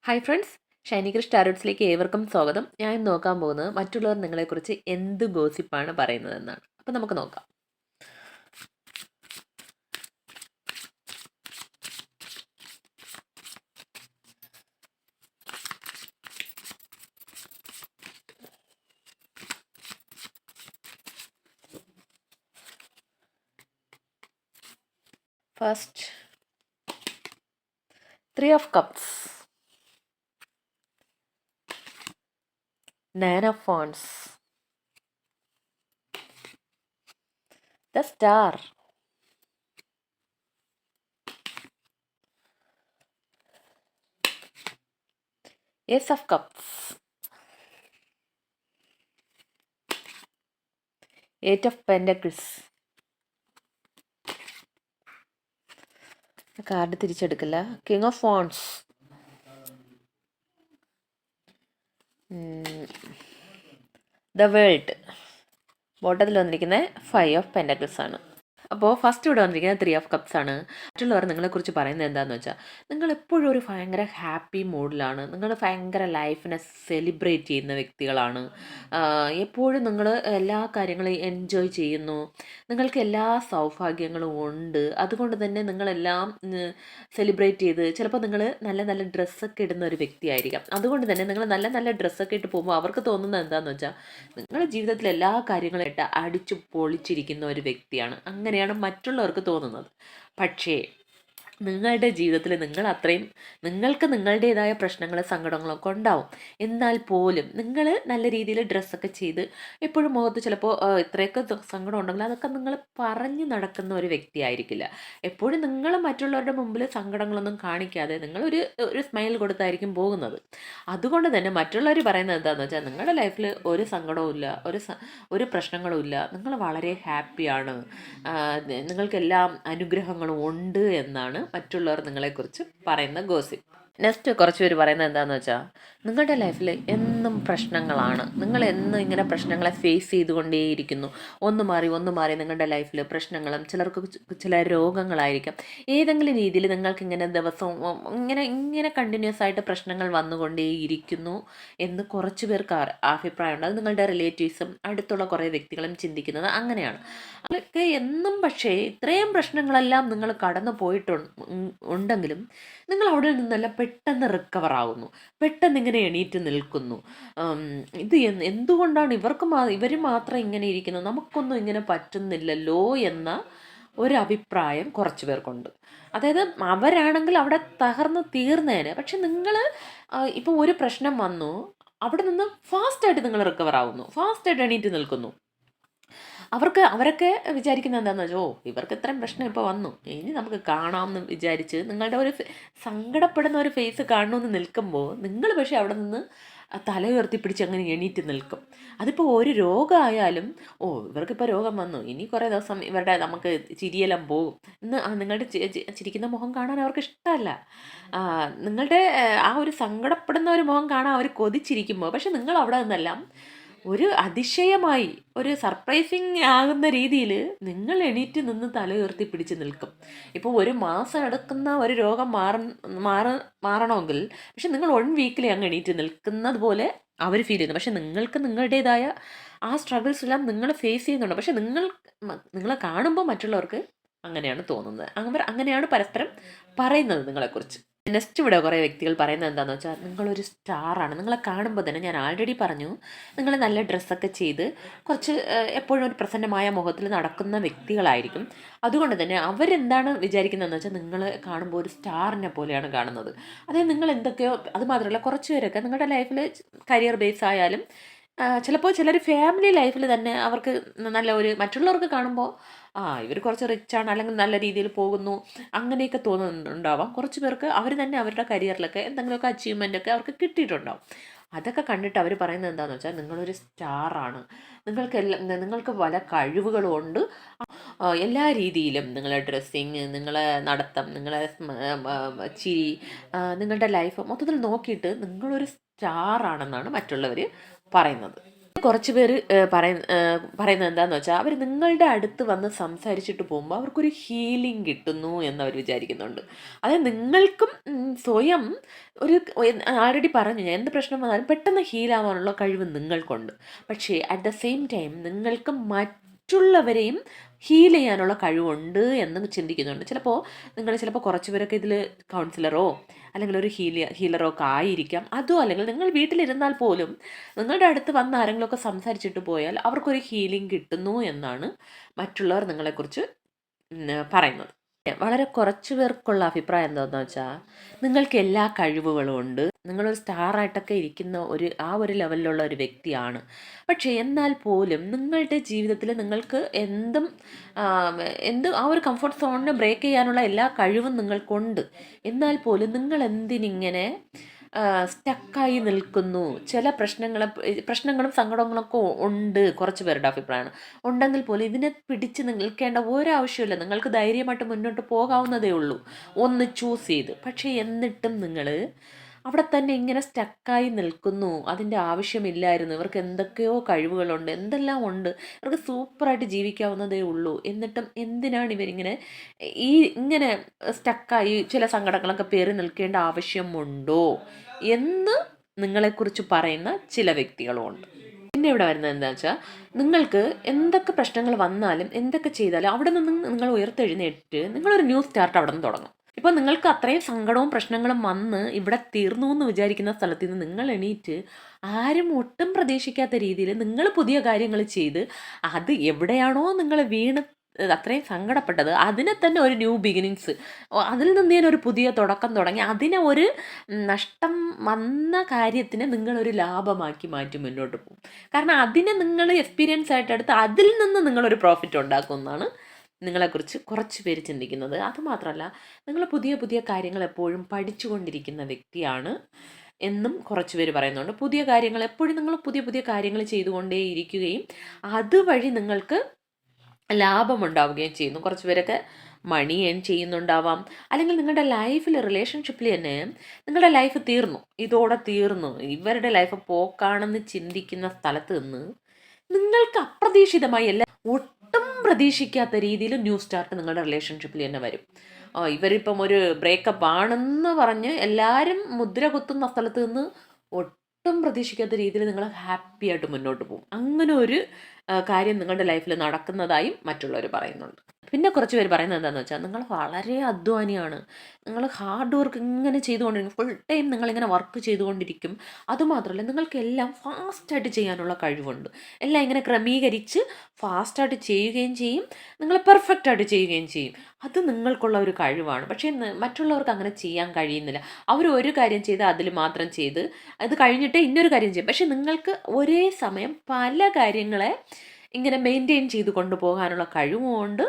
Hi friends, Shiny Krish ടാരോട്സിലേക്ക് ഏവർക്കും സ്വാഗതം. ഞാൻ ഇന്ന് നോക്കാൻ പോകുന്നത് മറ്റുള്ളവർ നിങ്ങളെക്കുറിച്ച് എന്ത് ഗോസിപ്പാണ് പറയുന്നതെന്നാണ്. അപ്പം നമുക്ക് നോക്കാം. First 3 of Cups, 9 of Wands, the Star, Ace of Cups, 8 of Pentacles. Card തിരിച്ചെടുക്കില്ല. King of wands, the world. ബോട്ടത്തിൽ വന്നിരിക്കുന്നത് 5 ഓഫ് പെൻറ്റക്കിൾസ് ആണ്. അപ്പോൾ ഫസ്റ്റ് ഇവിടെ വന്നിരിക്കുന്നത് 3 ഓഫ് കപ്സ് ആണ്. മറ്റുള്ളവർ നിങ്ങളെക്കുറിച്ച് പറയുന്നത് എന്താണെന്ന് വെച്ചാൽ, നിങ്ങൾ എപ്പോഴും ഒരു ഭയങ്കര ഹാപ്പി മൂഡിലാണ്. നിങ്ങൾ ഭയങ്കര ലൈഫിനെ സെലിബ്രേറ്റ് ചെയ്യുന്ന വ്യക്തികളാണ്. എപ്പോഴും നിങ്ങൾ എല്ലാ കാര്യങ്ങളും എൻജോയ് ചെയ്യുന്നു. നിങ്ങൾക്ക് എല്ലാ സൗഭാഗ്യങ്ങളും ഉണ്ട്. അതുകൊണ്ട് തന്നെ നിങ്ങളെല്ലാം സെലിബ്രേറ്റ് ചെയ്ത്, ചിലപ്പോൾ നിങ്ങൾ നല്ല നല്ല ഡ്രസ്സൊക്കെ ഇടുന്ന ഒരു വ്യക്തിയായിരിക്കാം. അതുകൊണ്ട് തന്നെ നിങ്ങൾ നല്ല നല്ല ഡ്രസ്സൊക്കെ ഇട്ട് പോകുമ്പോൾ അവർക്ക് തോന്നുന്നത് എന്താണെന്ന് വെച്ചാൽ, നിങ്ങളുടെ ജീവിതത്തിൽ എല്ലാ കാര്യങ്ങളും ഇട്ട് അടിച്ചു പൊളിച്ചിരിക്കുന്ന ഒരു വ്യക്തിയാണ്. അങ്ങനെയാണ് മറ്റുള്ളവർക്ക് തോന്നുന്നത്. പക്ഷേ നിങ്ങളുടെ ജീവിതത്തിൽ നിങ്ങൾക്ക് നിങ്ങളുടേതായ പ്രശ്നങ്ങളും സങ്കടങ്ങളൊക്കെ ഉണ്ടാവും. എന്നാൽ പോലും നിങ്ങൾ നല്ല രീതിയിൽ ഡ്രസ്സൊക്കെ ചെയ്ത് എപ്പോഴും മുഖത്ത് ചിലപ്പോൾ ഇത്രയൊക്കെ സങ്കടം ഉണ്ടെങ്കിൽ അതൊക്കെ നിങ്ങൾ പറഞ്ഞ് നടക്കുന്ന ഒരു വ്യക്തിയായിരിക്കില്ല. എപ്പോഴും നിങ്ങൾ മറ്റുള്ളവരുടെ മുമ്പിൽ സങ്കടങ്ങളൊന്നും കാണിക്കാതെ നിങ്ങളൊരു ഒരു സ്മൈൽ കൊടുത്തായിരിക്കും പോകുന്നത്. അതുകൊണ്ട് തന്നെ മറ്റുള്ളവർ പറയുന്നത് എന്താണെന്ന് വെച്ചാൽ, നിങ്ങളുടെ ലൈഫിൽ ഒരു സങ്കടവും ഇല്ല, ഒരു പ്രശ്നങ്ങളും ഇല്ല, നിങ്ങൾ വളരെ ഹാപ്പിയാണ്, നിങ്ങൾക്കെല്ലാം അനുഗ്രഹങ്ങളും ഉണ്ട് എന്നാണ് മറ്റുള്ളവർ നിങ്ങളെക്കുറിച്ച് പറയുന്ന ഗോസിപ്പ്. നെക്സ്റ്റ് കുറച്ച് പേര് പറയുന്നത് എന്താണെന്ന് വെച്ചാൽ, നിങ്ങളുടെ ലൈഫിൽ എന്നും പ്രശ്നങ്ങളാണ്. നിങ്ങൾ എന്നും ഇങ്ങനെ പ്രശ്നങ്ങളെ ഫേസ് ചെയ്തുകൊണ്ടേയിരിക്കുന്നു. ഒന്ന് മാറി നിങ്ങളുടെ ലൈഫിൽ പ്രശ്നങ്ങളും ചിലർക്ക് ചില രോഗങ്ങളായിരിക്കാം. ഏതെങ്കിലും രീതിയിൽ നിങ്ങൾക്ക് ഇങ്ങനെ ദിവസവും ഇങ്ങനെ കണ്ടിന്യൂസ് ആയിട്ട് പ്രശ്നങ്ങൾ വന്നുകൊണ്ടേയിരിക്കുന്നു എന്ന് കുറച്ച് പേർക്ക് അഭിപ്രായമുണ്ട്. അത് നിങ്ങളുടെ റിലേറ്റീവ്സും അടുത്തുള്ള കുറേ വ്യക്തികളും ചിന്തിക്കുന്നത് അങ്ങനെയാണ്. അതൊക്കെ എന്നും പക്ഷേ ഇത്രയും പ്രശ്നങ്ങളെല്ലാം നിങ്ങൾ കടന്നു ഉണ്ടെങ്കിലും നിങ്ങൾ അവിടെ നിന്നെല്ലാം പെട്ടെന്ന് റിക്കവർ ആവുന്നു, പെട്ടെന്ന് ഇങ്ങനെ എണീറ്റ് നിൽക്കുന്നു. ഇത് എന്തുകൊണ്ടാണ് ഇവർ മാത്രം ഇങ്ങനെ ഇരിക്കുന്നത്, നമുക്കൊന്നും ഇങ്ങനെ പറ്റുന്നില്ലല്ലോ എന്ന ഒരഭിപ്രായം കുറച്ച് പേർക്കുണ്ട്. അതായത് അവരാണെങ്കിൽ അവിടെ തകർന്ന് തീർന്നേനെ. പക്ഷെ നിങ്ങൾ ഇപ്പോൾ ഒരു പ്രശ്നം വന്നു, അവിടെ നിന്ന് ഫാസ്റ്റായിട്ട് നിങ്ങൾ റിക്കവർ ആവുന്നു, ഫാസ്റ്റായിട്ട് എണീറ്റ് നിൽക്കുന്നു. അവരൊക്കെ വിചാരിക്കുന്നത് എന്താണെന്ന് വെച്ചാൽ, ഇവർക്ക് ഇത്രയും പ്രശ്നം ഇപ്പോൾ വന്നു, ഇനി നമുക്ക് കാണാമെന്ന് വിചാരിച്ച് നിങ്ങളുടെ ഒരു സങ്കടപ്പെടുന്ന ഒരു ഫേസ് കാണണമെന്ന് നിൽക്കുമ്പോൾ നിങ്ങൾ പക്ഷേ അവിടെ നിന്ന് തല ഉയർത്തിപ്പിടിച്ച് അങ്ങനെ എണീറ്റ് നിൽക്കും. അതിപ്പോൾ ഒരു രോഗമായാലും, ഇവർക്കിപ്പോൾ രോഗം വന്നു, ഇനി കുറേ ദിവസം നമുക്ക് ചിരിയെല്ലാം പോകും എന്ന് നിങ്ങളുടെ ചിരിക്കുന്ന മുഖം കാണാൻ അവർക്ക് ഇഷ്ടമല്ല. നിങ്ങളുടെ ആ ഒരു സങ്കടപ്പെടുന്ന ഒരു മുഖം കാണാൻ അവർ കൊതിച്ചിരിക്കുമ്പോൾ, പക്ഷെ നിങ്ങൾ അവിടെ നിന്നെല്ലാം ഒരു അതിശയമായി, ഒരു സർപ്രൈസിങ് ആകുന്ന രീതിയിൽ നിങ്ങൾ എണീറ്റ് നിന്ന് തല ഉയർത്തി പിടിച്ച് നിൽക്കും. ഇപ്പോൾ ഒരു മാസം എടുക്കുന്ന ഒരു രോഗം മാറണമെങ്കിൽ പക്ഷെ നിങ്ങൾ 1 വീക്കിൽ അങ്ങ് എണീറ്റ് നിൽക്കുന്നത് പോലെ അവർ ഫീൽ ചെയ്യുന്നു. പക്ഷെ നിങ്ങൾക്ക് നിങ്ങളുടേതായ ആ സ്ട്രഗിൾസ് എല്ലാം നിങ്ങൾ ഫേസ് ചെയ്യുന്നുണ്ട്. പക്ഷെ നിങ്ങളെ കാണുമ്പോൾ മറ്റുള്ളവർക്ക് അങ്ങനെയാണ് തോന്നുന്നത്. അങ്ങനെയാണ് പരസ്പരം പറയുന്നത് നിങ്ങളെക്കുറിച്ച്. നെക്സ്റ്റ് ഇവിടെ കുറേ വ്യക്തികൾ പറയുന്നത് എന്താണെന്ന് വെച്ചാൽ, നിങ്ങളൊരു സ്റ്റാറാണ്. നിങ്ങളെ കാണുമ്പോൾ തന്നെ ഞാൻ ആൾറെഡി പറഞ്ഞു, നിങ്ങൾ നല്ല ഡ്രസ്സൊക്കെ ചെയ്ത് കുറച്ച് എപ്പോഴും ഒരു പ്രസന്നമായ മുഖത്തിൽ നടക്കുന്ന വ്യക്തികളായിരിക്കും. അതുകൊണ്ട് തന്നെ അവരെന്താണ് വിചാരിക്കുന്നതെന്ന് വെച്ചാൽ, നിങ്ങൾ കാണുമ്പോൾ ഒരു സ്റ്റാറിനെ പോലെയാണ് കാണുന്നത്. അതായത് നിങ്ങൾ എന്തൊക്കെയോ, അത് മാത്രമല്ല കുറച്ച് പേരൊക്കെ നിങ്ങളുടെ ലൈഫിൽ കരിയർ ബേസ് ആയാലും ചിലപ്പോൾ ചിലർ ഫാമിലി ലൈഫിൽ തന്നെ അവർക്ക് നല്ല ഒരു മറ്റുള്ളവർക്ക് കാണുമ്പോൾ ഇവർ കുറച്ച് റിച്ചാണ് അല്ലെങ്കിൽ നല്ല രീതിയിൽ പോകുന്നു അങ്ങനെയൊക്കെ തോന്നുന്നുണ്ടാവാം. കുറച്ച് പേർക്ക് അവർ തന്നെ അവരുടെ കരിയറിലൊക്കെ എന്തെങ്കിലുമൊക്കെ അച്ചീവ്മെൻ്റ് ഒക്കെ അവർക്ക് കിട്ടിയിട്ടുണ്ടാവും. അതൊക്കെ കണ്ടിട്ട് അവർ പറയുന്നത് എന്താണെന്ന് വെച്ചാൽ, നിങ്ങളൊരു സ്റ്റാറാണ്, നിങ്ങൾക്ക് പല കഴിവുകളും ഉണ്ട്. എല്ലാ രീതിയിലും നിങ്ങളെ ഡ്രസ്സിങ്, നിങ്ങളെ നടത്തം, നിങ്ങളെ ചിരി, നിങ്ങളുടെ ലൈഫ് മൊത്തത്തിൽ നോക്കിയിട്ട് നിങ്ങളൊരു സ്റ്റാറാണെന്നാണ് മറ്റുള്ളവർ പറയുന്നത്. കുറച്ച് പേര് പറയുന്നത് എന്താന്ന് വെച്ചാൽ അവർ നിങ്ങളുടെ അടുത്ത് വന്ന് സംസാരിച്ചിട്ട് പോകുമ്പോൾ അവർക്കൊരു ഹീലിംഗ് കിട്ടുന്നു എന്നവർ വിചാരിക്കുന്നുണ്ട്. അതായത് നിങ്ങൾക്കും സ്വയം ഒരു ആൾറെഡി പറഞ്ഞു ഞാൻ, എന്ത് പ്രശ്നം വന്നാലും പെട്ടെന്ന് ഹീലാവാനുള്ള കഴിവ് നിങ്ങൾക്കുണ്ട്. പക്ഷേ അറ്റ് ദ സെയിം ടൈം നിങ്ങൾക്ക് മറ്റുള്ളവരെയും ഹീൽ ചെയ്യാനുള്ള കഴിവുണ്ട് എന്ന് ചിന്തിക്കുന്നുണ്ട്. ചിലപ്പോൾ കുറച്ച് പേരൊക്കെ ഇതിൽ കൗൺസിലറോ അല്ലെങ്കിൽ ഒരു ഹീലറോ ഒക്കെ ആയിരിക്കാം. അതോ അല്ലെങ്കിൽ നിങ്ങൾ വീട്ടിലിരുന്നാൽ പോലും നിങ്ങളുടെ അടുത്ത് വന്ന് ആരെങ്കിലുമൊക്കെ സംസാരിച്ചിട്ട് പോയാൽ അവർക്കൊരു ഹീലിംഗ് കിട്ടുന്നു എന്നാണ് മറ്റുള്ളവർ നിങ്ങളെക്കുറിച്ച് പറയുന്നത്. വളരെ കുറച്ച് പേർക്കുള്ള അഭിപ്രായം എന്താണെന്ന് വെച്ചാൽ, നിങ്ങൾക്ക് എല്ലാ കഴിവുകളും ഉണ്ട്, നിങ്ങളൊരു സ്റ്റാറായിട്ടൊക്കെ ഇരിക്കുന്ന ഒരു ലെവലിലുള്ള ഒരു വ്യക്തിയാണ്. പക്ഷേ എന്നാൽ പോലും നിങ്ങളുടെ ജീവിതത്തിൽ നിങ്ങൾക്ക് ആ ഒരു കംഫർട്ട് സോണിനെ ബ്രേക്ക് ചെയ്യാനുള്ള എല്ലാ കഴിവും നിങ്ങൾക്കുണ്ട്. എന്നാൽ പോലും നിങ്ങൾ എന്തിനിങ്ങനെ സ്റ്റക്കായി നിൽക്കുന്നു? ചില പ്രശ്നങ്ങളും സങ്കടങ്ങളൊക്കെ ഉണ്ട്, കുറച്ച് പേരുടെ അഭിപ്രായമാണ്. ഉണ്ടെങ്കിൽ പോലും ഇതിനെ പിടിച്ച് നിൽക്കേണ്ട ഒരാവശ്യമില്ല. നിങ്ങൾക്ക് ധൈര്യമായിട്ട് മുന്നോട്ട് പോകാവുന്നതേ ഉള്ളൂ, ഒന്ന് ചൂസ് ചെയ്ത്. പക്ഷേ എന്നിട്ടും നിങ്ങൾ അവിടെ തന്നെ ഇങ്ങനെ സ്റ്റക്കായി നിൽക്കുന്നു. അതിൻ്റെ ആവശ്യമില്ലായിരുന്നു. ഇവർക്ക് എന്തൊക്കെയോ കഴിവുകളുണ്ട്, എന്തെല്ലാം ഉണ്ട്, ഇവർക്ക് സൂപ്പറായിട്ട് ജീവിക്കാവുന്നതേ ഉള്ളൂ. എന്നിട്ടും എന്തിനാണ് ഇവരിങ്ങനെ ഇങ്ങനെ സ്റ്റക്കായി ചില സങ്കടങ്ങളൊക്കെ പേറി നിൽക്കേണ്ട ആവശ്യമുണ്ടോ എന്ന് നിങ്ങളെക്കുറിച്ച് പറയുന്ന ചില വ്യക്തികളുമുണ്ട്. പിന്നെ ഇവിടെ വരുന്നത് എന്താ വെച്ചാൽ, നിങ്ങൾക്ക് എന്തൊക്കെ പ്രശ്നങ്ങൾ വന്നാലും എന്തൊക്കെ ചെയ്താലും അവിടെ നിന്ന് നിങ്ങൾ ഉയർത്തെഴുന്നേറ്റ് നിങ്ങളൊരു ന്യൂ സ്റ്റാർട്ട് അവിടെ നിന്ന് തുടങ്ങും. ഇപ്പോൾ നിങ്ങൾക്ക് അത്രയും സങ്കടവും പ്രശ്നങ്ങളും വന്ന് ഇവിടെ തീർന്നു എന്ന് വിചാരിക്കുന്ന സ്ഥലത്ത് നിന്ന് നിങ്ങൾ എണീറ്റ് ആരും ഒട്ടും പ്രതീക്ഷിക്കാത്ത രീതിയിൽ നിങ്ങൾ പുതിയ കാര്യങ്ങൾ ചെയ്ത്, അത് എവിടെയാണോ നിങ്ങൾ വീണ് അത്രയും സങ്കടപ്പെട്ടത് അതിനെ തന്നെ ഒരു ന്യൂ ബിഗിനിങ്സ്, അതിൽ നിന്ന് ഞാൻ ഒരു പുതിയ തുടക്കം തുടങ്ങി അതിനെ ഒരു നഷ്ടം വന്ന കാര്യത്തിന് നിങ്ങളൊരു ലാഭമാക്കി മാറ്റി മുന്നോട്ട് പോകും. കാരണം അതിനെ നിങ്ങൾ എക്സ്പീരിയൻസ് ആയിട്ട് എടുത്ത് അതിൽ നിന്ന് നിങ്ങളൊരു പ്രോഫിറ്റ് ഉണ്ടാക്കുമെന്നാണ് നിങ്ങളെക്കുറിച്ച് കുറച്ച് പേര് ചിന്തിക്കുന്നത്. അതുമാത്രമല്ല, നിങ്ങൾ പുതിയ പുതിയ കാര്യങ്ങൾ എപ്പോഴും പഠിച്ചുകൊണ്ടിരിക്കുന്ന വ്യക്തിയാണ് എന്നും കുറച്ച് പേര് പറയുന്നുണ്ട്. പുതിയ കാര്യങ്ങൾ എപ്പോഴും നിങ്ങൾ പുതിയ പുതിയ കാര്യങ്ങൾ ചെയ്തുകൊണ്ടേ ഇരിക്കുകയും അതുവഴി നിങ്ങൾക്ക് ലാഭമുണ്ടാവുകയും ചെയ്യുന്നു. കുറച്ച് പേരൊക്കെ മണി ഏൺ ചെയ്യുന്നുണ്ടാവാം. അല്ലെങ്കിൽ നിങ്ങളുടെ ലൈഫിൽ റിലേഷൻഷിപ്പിൽ തന്നെ നിങ്ങളുടെ ലൈഫ് തീർന്നു, ഇതോടെ തീർന്നു, ഇവരുടെ ലൈഫ് പോക്കാണെന്ന് ചിന്തിക്കുന്ന സ്ഥലത്ത് നിന്ന് നിങ്ങൾക്ക് അപ്രതീക്ഷിതമായി ഒട്ടും പ്രതീക്ഷിക്കാത്ത രീതിയിൽ ന്യൂ സ്റ്റാർട്ട് നിങ്ങളുടെ റിലേഷൻഷിപ്പിൽ തന്നെ വരും. ഇവരിപ്പം ഒരു ബ്രേക്കപ്പ് ആണെന്ന് പറഞ്ഞ് എല്ലാവരും മുദ്ര കുത്തുന്ന സ്ഥലത്ത് നിന്ന് ഒട്ടും പ്രതീക്ഷിക്കാത്ത രീതിയിൽ നിങ്ങൾ ഹാപ്പി ആയിട്ട് മുന്നോട്ട് പോകും. അങ്ങനെ ഒരു കാര്യം നിങ്ങളുടെ ലൈഫിൽ നടക്കുന്നതായും മറ്റുള്ളവർ പറയുന്നുണ്ട്. പിന്നെ കുറച്ച് പേര് പറയുന്നത് എന്താണെന്ന് വെച്ചാൽ, നിങ്ങൾ വളരെ അധ്വാനിയാണ്, നിങ്ങൾ ഹാർഡ് വർക്ക് ഇങ്ങനെ ചെയ്തുകൊണ്ടിരിക്കും, ഫുൾ ടൈം നിങ്ങളിങ്ങനെ വർക്ക് ചെയ്തുകൊണ്ടിരിക്കും. അതുമാത്രമല്ല, നിങ്ങൾക്കെല്ലാം ഫാസ്റ്റായിട്ട് ചെയ്യാനുള്ള കഴിവുണ്ട്. എല്ലാം ഇങ്ങനെ ക്രമീകരിച്ച് ഫാസ്റ്റായിട്ട് ചെയ്യുകയും ചെയ്യും, നിങ്ങൾ പെർഫെക്റ്റായിട്ട് ചെയ്യുകയും ചെയ്യും. അത് നിങ്ങൾക്കുള്ള ഒരു കഴിവാണ്. പക്ഷേ മറ്റുള്ളവർക്ക് അങ്ങനെ ചെയ്യാൻ കഴിയുന്നില്ല. അവർ ഒരു കാര്യം ചെയ്ത് അതിൽ മാത്രം ചെയ്ത് അത് കഴിഞ്ഞിട്ട് ഇന്നൊരു കാര്യം ചെയ്യും. പക്ഷേ നിങ്ങൾക്ക് ഒരേ സമയം പല കാര്യങ്ങളെ ഇങ്ങനെ മെയിൻറ്റെയിൻ ചെയ്ത് കൊണ്ടുപോകാനുള്ള കഴിവുമുണ്ട്.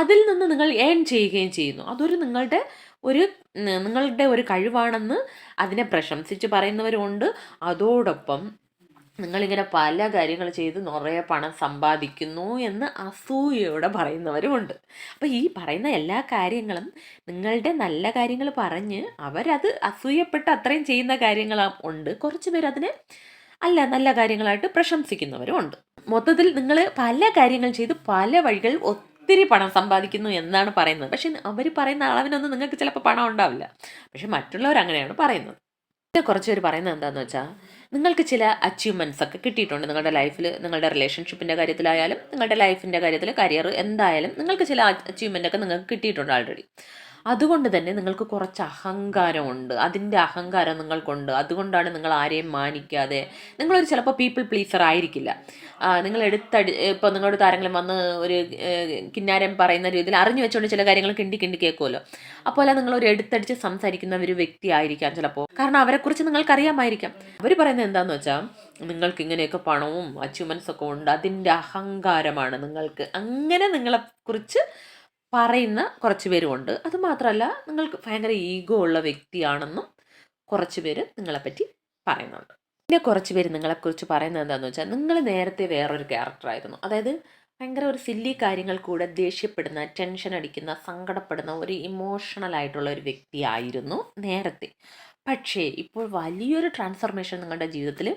അതിൽ നിന്ന് നിങ്ങൾ ഏൺ ചെയ്യുകയും ചെയ്യുന്നു. അതൊരു നിങ്ങളുടെ ഒരു കഴിവാണെന്ന് അതിനെ പ്രശംസിച്ച് പറയുന്നവരുമുണ്ട്. അതോടൊപ്പം നിങ്ങളിങ്ങനെ പല കാര്യങ്ങൾ ചെയ്ത് നിറയെ പണം സമ്പാദിക്കുന്നു എന്ന് അസൂയയോടെ പറയുന്നവരുമുണ്ട്. അപ്പോൾ ഈ പറയുന്ന എല്ലാ കാര്യങ്ങളും നിങ്ങളുടെ നല്ല കാര്യങ്ങൾ പറഞ്ഞ് അവരത് അസൂയപ്പെട്ട് അത്രയും ചെയ്യുന്ന കാര്യങ്ങളും ഉണ്ട്. കുറച്ച് പേര് അതിനെ നല്ല കാര്യങ്ങളായിട്ട് പ്രശംസിക്കുന്നവരും ഉണ്ട്. മൊത്തത്തിൽ നിങ്ങൾ പല കാര്യങ്ങൾ ചെയ്ത് പല വഴികളിൽ ഒത്തിരി പണം സമ്പാദിക്കുന്നു എന്നാണ് പറയുന്നത്. പക്ഷെ അവർ പറയുന്ന അളവിനൊന്നും നിങ്ങൾക്ക് ചിലപ്പോൾ പണം ഉണ്ടാവില്ല. പക്ഷെ മറ്റുള്ളവർ അങ്ങനെയാണ് പറയുന്നത്. പിന്നെ കുറച്ച് പേര് പറയുന്നത് എന്താണെന്ന് വെച്ചാൽ, നിങ്ങൾക്ക് ചില അച്ചീവ്മെൻറ്റ്സ് ഒക്കെ കിട്ടിയിട്ടുണ്ട് നിങ്ങളുടെ ലൈഫിൽ. നിങ്ങളുടെ റിലേഷൻഷിപ്പിൻ്റെ കാര്യത്തിലായാലും നിങ്ങളുടെ ലൈഫിൻ്റെ കാര്യത്തിൽ, കരിയർ എന്തായാലും നിങ്ങൾക്ക് ചില അച്ചീവ്മെൻ്റ് ഒക്കെ നിങ്ങൾക്ക് കിട്ടിയിട്ടുണ്ട് ആൾറെഡി. അതുകൊണ്ട് തന്നെ നിങ്ങൾക്ക് കുറച്ച് അഹങ്കാരമുണ്ട്. അതിൻ്റെ അഹങ്കാരം നിങ്ങൾക്കുണ്ട്. അതുകൊണ്ടാണ് നിങ്ങൾ ആരെയും മാനിക്കാതെ, നിങ്ങളൊരു ചിലപ്പോൾ പീപ്പിൾ പ്ലീസർ ആയിരിക്കില്ല. നിങ്ങൾ ഇപ്പോൾ നിങ്ങളുടെ താരങ്ങളും വന്ന് ഒരു കിന്നാരം പറയുന്ന രീതിയിൽ അറിഞ്ഞു വെച്ചുകൊണ്ട് ചില കാര്യങ്ങൾ കിണ്ടി കേൾക്കുമല്ലോ. അപ്പോൾ നിങ്ങളൊരു എടുത്തടിച്ച് സംസാരിക്കുന്ന ഒരു വ്യക്തി ആയിരിക്കാം ചിലപ്പോൾ. കാരണം അവരെക്കുറിച്ച് നിങ്ങൾക്കറിയാമായിരിക്കാം. അവർ പറയുന്നത് എന്താണെന്ന് വെച്ചാൽ, നിങ്ങൾക്ക് ഇങ്ങനെയൊക്കെ പണവും അച്ചീവ്മെൻറ്റ്സ് ഒക്കെ ഉണ്ട്, അതിൻ്റെ അഹങ്കാരമാണ് നിങ്ങൾക്ക്. അങ്ങനെ നിങ്ങളെക്കുറിച്ച് പറയുന്ന കുറച്ച് പേരുമുണ്ട്. അതുമാത്രമല്ല, നിങ്ങൾക്ക് ഭയങ്കര ഈഗോ ഉള്ള വ്യക്തിയാണെന്നും കുറച്ച് പേര് നിങ്ങളെപ്പറ്റി പറയുന്നുണ്ട്. പിന്നെ കുറച്ച് പേര് നിങ്ങളെക്കുറിച്ച് പറയുന്നത് എന്താണെന്ന് വെച്ചാൽ, നിങ്ങൾ നേരത്തെ വേറൊരു ക്യാരക്ടറായിരുന്നു. അതായത് ഭയങ്കര ഒരു സില്ലി കാര്യങ്ങൾ കൂടെ ദേഷ്യപ്പെടുന്ന, ടെൻഷൻ അടിക്കുന്ന, സങ്കടപ്പെടുന്ന ഒരു ഇമോഷണൽ ആയിട്ടുള്ള ഒരു വ്യക്തിയായിരുന്നു നേരത്തെ. പക്ഷേ ഇപ്പോൾ വലിയൊരു ട്രാൻസ്ഫർമേഷൻ നിങ്ങളുടെ ജീവിതത്തിൽ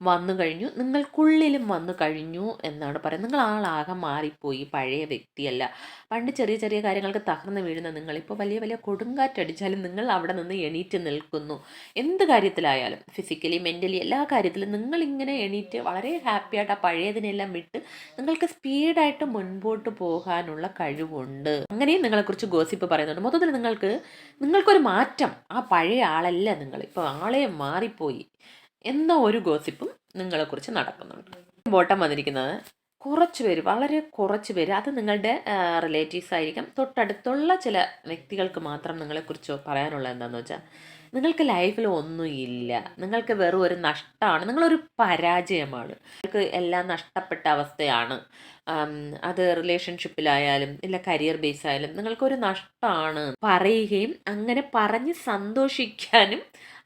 വന്നു കഴിഞ്ഞു, നിങ്ങൾക്കുള്ളിലും വന്നു കഴിഞ്ഞു എന്നാണ് പറയുന്നത്. നിങ്ങൾ ആളാകെ മാറിപ്പോയി, പഴയ വ്യക്തിയല്ല. പണ്ട് ചെറിയ ചെറിയ കാര്യങ്ങൾക്ക് തകർന്ന് വീഴുന്ന നിങ്ങളിപ്പോൾ വലിയ വലിയ കൊടുങ്കാറ്റടിച്ചാലും നിങ്ങൾ അവിടെ നിന്ന് എണീറ്റ് നിൽക്കുന്നു. എന്ത് കാര്യത്തിലായാലും ഫിസിക്കലി മെൻ്റലി എല്ലാ കാര്യത്തിലും നിങ്ങളിങ്ങനെ എണീറ്റ് വളരെ ഹാപ്പിയായിട്ട് ആ പഴയതിനെല്ലാം വിട്ട് നിങ്ങൾക്ക് സ്പീഡായിട്ട് മുൻപോട്ട് പോകാനുള്ള കഴിവുണ്ട്. അങ്ങനെയും നിങ്ങളെക്കുറിച്ച് ഗോസിപ്പ് പറയുന്നുണ്ട്. മൊത്തത്തിൽ നിങ്ങൾക്കൊരു മാറ്റം, ആ പഴയ ആളല്ല നിങ്ങൾ, ഇപ്പോൾ ആളെ മാറിപ്പോയി എന്ന ഒരു ഗോസിപ്പും നിങ്ങളെക്കുറിച്ച് നടക്കുന്നുണ്ട്. ബോട്ടം വന്നിരിക്കുന്നത് കുറച്ച് പേര്, വളരെ കുറച്ച് പേര്, അത് നിങ്ങളുടെ റിലേറ്റീവ്സ് ആയിരിക്കാം, തൊട്ടടുത്തുള്ള ചില വ്യക്തികൾക്ക് മാത്രം നിങ്ങളെക്കുറിച്ച് പറയാനുള്ളത് എന്താണെന്ന് വെച്ചാൽ, നിങ്ങൾക്ക് ലൈഫിൽ ഒന്നുമില്ല, നിങ്ങൾക്ക് വെറും ഒരു നഷ്ടമാണ്, നിങ്ങളൊരു പരാജയമാണ്, നിങ്ങൾക്ക് എല്ലാം നഷ്ടപ്പെട്ട അവസ്ഥയാണ്. അത് റിലേഷൻഷിപ്പിലായാലും ഇല്ല കരിയർ ബേസ് ആയാലും നിങ്ങൾക്കൊരു നഷ്ടമാണ് പറയുകയും അങ്ങനെ പറഞ്ഞ് സന്തോഷിക്കാനും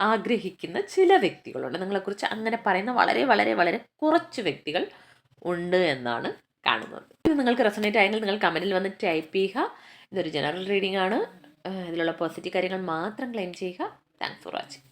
ആഗ്രഹിക്കുന്ന ചില വ്യക്തികളുണ്ട്. നിങ്ങളെക്കുറിച്ച് അങ്ങനെ പറയുന്ന വളരെ വളരെ വളരെ കുറച്ച് വ്യക്തികൾ ഉണ്ട് എന്നാണ് കാണുന്നത്. ഇത് നിങ്ങൾക്ക് റെസൊണേറ്റ് ആയെങ്കിൽ നിങ്ങൾ കമൻറ്റിൽ വന്ന് ടൈപ്പ് ചെയ്യുക. ഇതൊരു ജനറൽ റീഡിംഗ് ആണ്. ഇതിലുള്ള പോസിറ്റീവ് കാര്യങ്ങൾ മാത്രം ക്ലെയിം ചെയ്യുക. Thanks for watching.